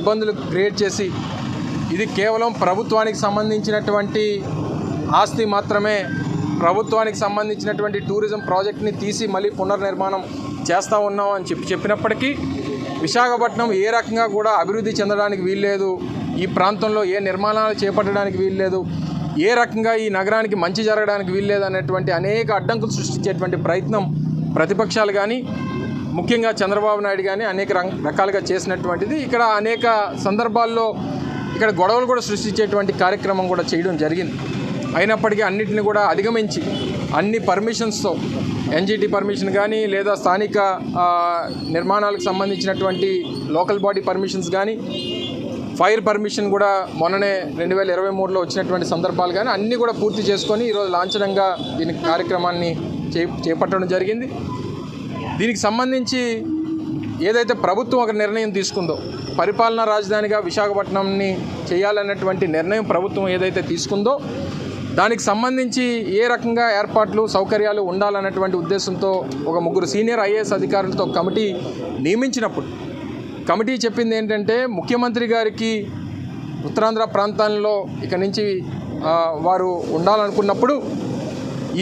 ఇబ్బందులు క్రియేట్ చేసి ఇది కేవలం ప్రభుత్వానికి సంబంధించినటువంటి ఆస్తి మాత్రమే, ప్రభుత్వానికి సంబంధించినటువంటి టూరిజం ప్రాజెక్ట్ని తీసి మళ్ళీ పునర్నిర్మాణం చేస్తూ ఉన్నాం అని చెప్పినప్పటికీ విశాఖపట్నం ఏ రకంగా కూడా అభివృద్ధి చెందడానికి వీల్లేదు, ఈ ప్రాంతంలో ఏ నిర్మాణాలు చేపట్టడానికి వీల్లేదు, ఏ రకంగా ఈ నగరానికి మంచి జరగడానికి వీల్లేదు అనేటువంటి అనేక అడ్డంకులు సృష్టించేటువంటి ప్రయత్నం ప్రతిపక్షాలు కానీ ముఖ్యంగా చంద్రబాబు నాయుడు కానీ అనేక రకాలుగా చేసినటువంటిది. ఇక్కడ అనేక సందర్భాల్లో ఇక్కడ గొడవలు కూడా సృష్టించేటువంటి కార్యక్రమం కూడా చేయడం జరిగింది. అయినప్పటికీ అన్నింటిని కూడా అధిగమించి అన్ని పర్మిషన్స్తో ఎన్జిటి పర్మిషన్ కానీ లేదా స్థానిక నిర్మాణాలకు సంబంధించినటువంటి లోకల్ బాడీ పర్మిషన్స్ కానీ ఫైర్ పర్మిషన్ కూడా మొన్ననే 2023లో వచ్చినటువంటి సందర్భాలు కానీ అన్నీ కూడా పూర్తి చేసుకొని ఈరోజు లాంఛనంగా దీని కార్యక్రమాన్ని చేపట్టడం జరిగింది. దీనికి సంబంధించి ఏదైతే ప్రభుత్వం ఒక నిర్ణయం తీసుకుందో పరిపాలనా రాజధానిగా విశాఖపట్నంని చేయాలన్నటువంటి నిర్ణయం ప్రభుత్వం ఏదైతే తీసుకుందో దానికి సంబంధించి ఏ రకంగా ఏర్పాట్లు సౌకర్యాలు ఉండాలన్నటువంటి ఉద్దేశంతో ఒక 3 సీనియర్ ఐఏఎస్ అధికారులతో కమిటీ నియమించినప్పుడు కమిటీ చెప్పింది ఏంటంటే ముఖ్యమంత్రి గారికి ఉత్తరాంధ్ర ప్రాంతాల్లో ఇక నుంచి వారు ఉండాలనుకున్నప్పుడు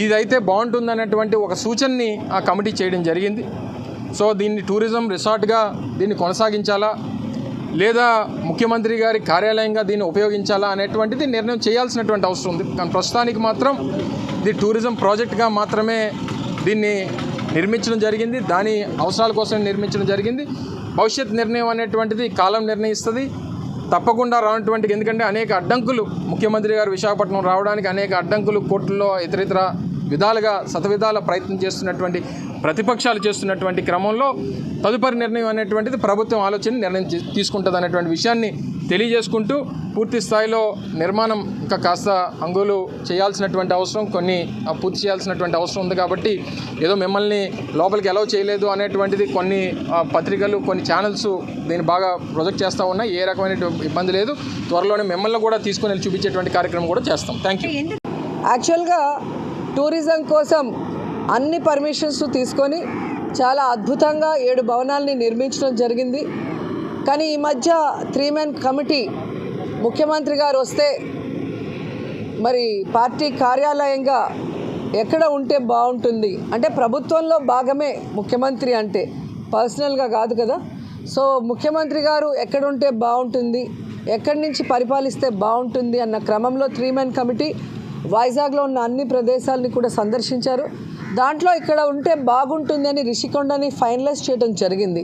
ఇదైతే బాగుంటుందన్నటువంటి ఒక సూచనని ఆ కమిటీ చేయడం జరిగింది. సో దీన్ని టూరిజం రిసార్ట్గా దీన్ని కొనసాగించాలా లేదా ముఖ్యమంత్రి గారి కార్యాలయంగా దీన్ని ఉపయోగించాలా అనేటువంటిది నిర్ణయం చేయాల్సినటువంటి అవసరం ఉంది. కానీ ప్రస్తుతానికి మాత్రం ఇది టూరిజం ప్రాజెక్ట్గా మాత్రమే దీన్ని నిర్మించడం జరిగింది, దాని అవసరాల కోసం నిర్మించడం జరిగింది. భవిష్యత్ నిర్ణయం అనేటువంటిది కాలం నిర్ణయిస్తుంది. తప్పకుండా రానటువంటి ఎందుకంటే అనేక అడ్డంకులు ముఖ్యమంత్రి గారు విశాఖపట్నం రావడానికి అనేక అడ్డంకులు కోర్టుల్లో ఇతరితర విధాలుగా శతవిధాల ప్రయత్నం చేస్తున్నటువంటి ప్రతిపక్షాలు చేస్తున్నటువంటి క్రమంలో తదుపరి నిర్ణయం అనేటువంటిది ప్రభుత్వం నిర్ణయం తీసుకుంటుంది అనేటువంటి విషయాన్ని తెలియజేసుకుంటూ పూర్తి స్థాయిలో నిర్మాణం ఇంకా కాస్త అంగులు చేయాల్సినటువంటి అవసరం కొన్ని పూర్తి చేయాల్సినటువంటి అవసరం ఉంది. కాబట్టి ఏదో మిమ్మల్ని లోపలికి అలౌ చేయలేదు అనేటువంటిది కొన్ని పత్రికలు కొన్ని ఛానల్స్ దీన్ని బాగా ప్రొజెక్ట్ చేస్తూ ఉన్నాయి. ఏ రకమైన ఇబ్బంది లేదు, త్వరలోనే మిమ్మల్ని కూడా తీసుకొని వెళ్ళి చూపించేటువంటి కార్యక్రమం కూడా చేస్తాం. Thank you. యాక్చువల్గా టూరిజం కోసం అన్ని పర్మిషన్స్ తీసుకొని చాలా అద్భుతంగా 7 భవనాల్ని నిర్మించడం జరిగింది. కానీ ఈ మధ్య 3 మెన్ కమిటీ ముఖ్యమంత్రి గారు వస్తే మరి పార్టీ కార్యాలయంగా ఎక్కడ ఉంటే బాగుంటుంది అంటే ప్రభుత్వంలో భాగమే ముఖ్యమంత్రి అంటే పర్సనల్గా కాదు కదా. సో ముఖ్యమంత్రి గారు ఎక్కడ ఉంటే బాగుంటుంది, ఎక్కడి నుంచి పరిపాలిస్తే బాగుంటుంది అన్న క్రమంలో 3 మెన్ కమిటీ వైజాగ్లో ఉన్న అన్ని ప్రదేశాలని కూడా సందర్శించారు. దాంట్లో ఇక్కడ ఉంటే బాగుంటుంది అని రిషికొండని ఫైనలైజ్ చేయడం జరిగింది.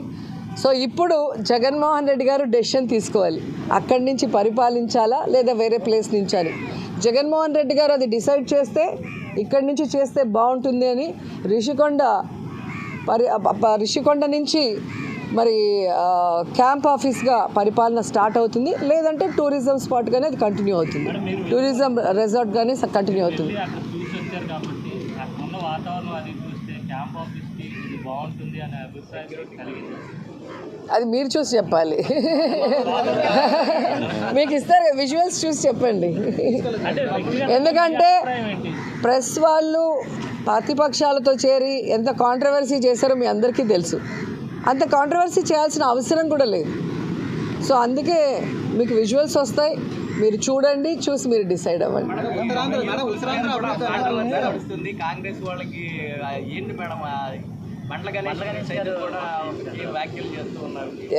సో ఇప్పుడు జగన్మోహన్ రెడ్డి గారు డెసిషన్ తీసుకోవాలి, అక్కడి నుంచి పరిపాలించాలా లేదా వేరే ప్లేస్ నుంచి అని. జగన్మోహన్ రెడ్డి గారు అది డిసైడ్ చేస్తే ఇక్కడి నుంచి చేస్తే బాగుంటుంది అని రిషికొండ నుంచి మరి క్యాంప్ ఆఫీస్గా పరిపాలన స్టార్ట్ అవుతుంది, లేదంటే టూరిజం స్పాట్గానే అది కంటిన్యూ అవుతుంది, టూరిజం రిసార్ట్గానే కంటిన్యూ అవుతుంది. అది మీరు చూసి చెప్పాలి, మీకు ఇస్తారు విజువల్స్ చూసి చెప్పండి. ఎందుకంటే ప్రెస్ వాళ్ళు ప్రతిపక్షాలతో చేరి ఎంత కాంట్రవర్సీ చేశారో మీ అందరికీ తెలుసు. అంత కాంట్రవర్సీ చేయాల్సిన అవసరం కూడా లేదు. సో అందుకే మీకు విజువల్స్ వస్తాయి, మీరు చూడండి, చూసి మీరు డిసైడ్ అవ్వండి.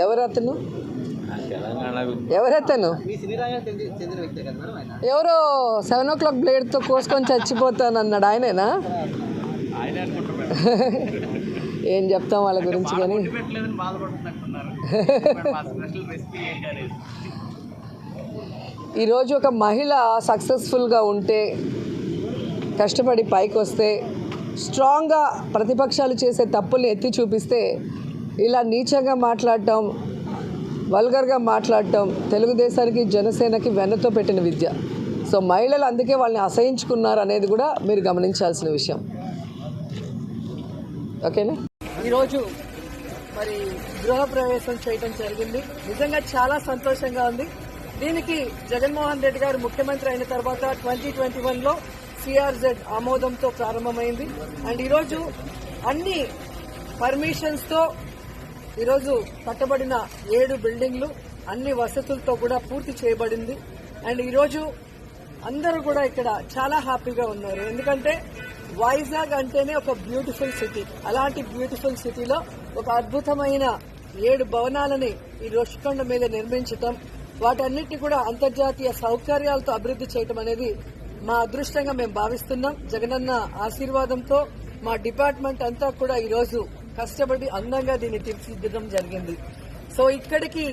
ఎవరతను ఎవరో 7 o'clock బ్లేడ్తో కోసుకొని చచ్చిపోతానన్నాడు ఆయనేనా? ఏం చెప్తాం వాళ్ళ గురించి. కానీ ఈరోజు ఒక మహిళ సక్సెస్ఫుల్గా ఉంటే, కష్టపడి పైకి వస్తే, స్ట్రాంగ్గా ప్రతిపక్షాలు చేసే తప్పుల్ని ఎత్తి చూపిస్తే ఇలా నీచంగా మాట్లాడటం, వల్గర్గా మాట్లాడటం తెలుగుదేశానికి జనసేనకి వెన్నతో పెట్టిన విద్య. సో మహిళలు అందుకే వాళ్ళని అసహించుకున్నారు అనేది కూడా మీరు గమనించాల్సిన విషయం. ఓకేనా? ఈరోజు మరి గృహప్రవేశం చేయడం జరిగింది. నిజంగా చాలా సంతోషంగా ఉంది. దీనికి జగన్మోహన్ రెడ్డి గారు ముఖ్యమంత్రి అయిన తర్వాత 2021లో CRZ ఆమోదంతో ప్రారంభమైంది. అండ్ ఈరోజు అన్ని పర్మిషన్స్తో ఈరోజు కట్టబడిన 7 బిల్డింగ్లు అన్ని వసతులతో కూడా పూర్తి చేయబడింది. అండ్ ఈరోజు అందరూ కూడా ఇక్కడ చాలా హ్యాపీగా ఉన్నారు. ఎందుకంటే వైజాగ్ అంటేనే ఒక బ్యూటిఫుల్ సిటీ. అలాంటి బ్యూటిఫుల్ సిటీలో ఒక అద్భుతమైన 7 భవనాలని ఈ రుషికొండ మీద నిర్మించటం, వాటన్నిటిని కూడా అంతర్జాతీయ సౌకర్యాలతో అభివృద్ధి చేయటం అనేది మా అదృష్టంగా మేము భావిస్తున్నాం. జగనన్న ఆశీర్వాదంతో మా డిపార్ట్మెంట్ అంతా కూడా ఈరోజు కష్టపడి అందంగా దీన్ని తీర్చిదిద్దడం జరిగింది. సో ఇక్కడికి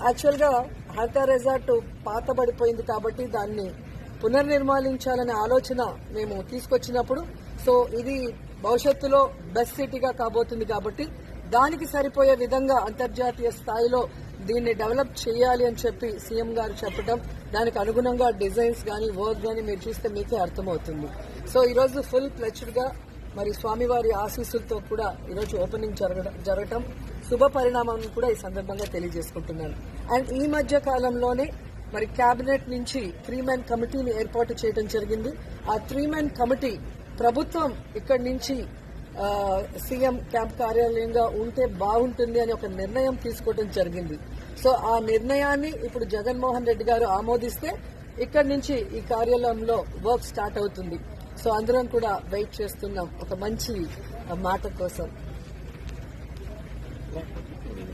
యాక్చువల్ గా హరిత రిసార్ట్ పాతబడిపోయింది కాబట్టి దాన్ని పునర్నిర్మాణించాలనే ఆలోచన మేము తీసుకొచ్చినప్పుడు సో ఇది భవిష్యత్తులో బెస్ట్ సిటీగా కాబోతుంది కాబట్టి దానికి సరిపోయే విధంగా అంతర్జాతీయ స్థాయిలో దీన్ని డెవలప్ చేయాలి అని చెప్పి సీఎం గారు చెప్పడం, దానికి అనుగుణంగా డిజైన్స్ గానీ వర్క్ గానీ మీరు చూస్తే మీకే అర్థమవుతుంది. సో ఈరోజు ఫుల్ ప్లెచ్డ్ గా మరి స్వామివారి ఆశీస్సులతో కూడా ఈరోజు ఓపెనింగ్ జరగటం శుభ పరిణామం కూడా ఈ సందర్భంగా తెలియజేసుకుంటున్నాను. అండ్ ఈ మధ్య కాలంలోనే మరి కేబినెట్ నుంచి 3-man కమిటీని ఏర్పాటు చేయడం జరిగింది. ఆ 3-man కమిటీ ప్రభుత్వం ఇక్కడి నుంచి సీఎం క్యాంప్ కార్యాలయంగా ఉంటే బాగుంటుంది అని ఒక నిర్ణయం తీసుకోవడం జరిగింది. సో ఆ నిర్ణయాన్ని ఇప్పుడు జగన్మోహన్ రెడ్డి గారు ఆమోదిస్తే ఇక్కడి నుంచి ఈ కార్యాలయంలో వర్క్ స్టార్ట్ అవుతుంది. సో అందరం కూడా వెయిట్ చేస్తున్నాం ఒక మంచి మాట కోసం.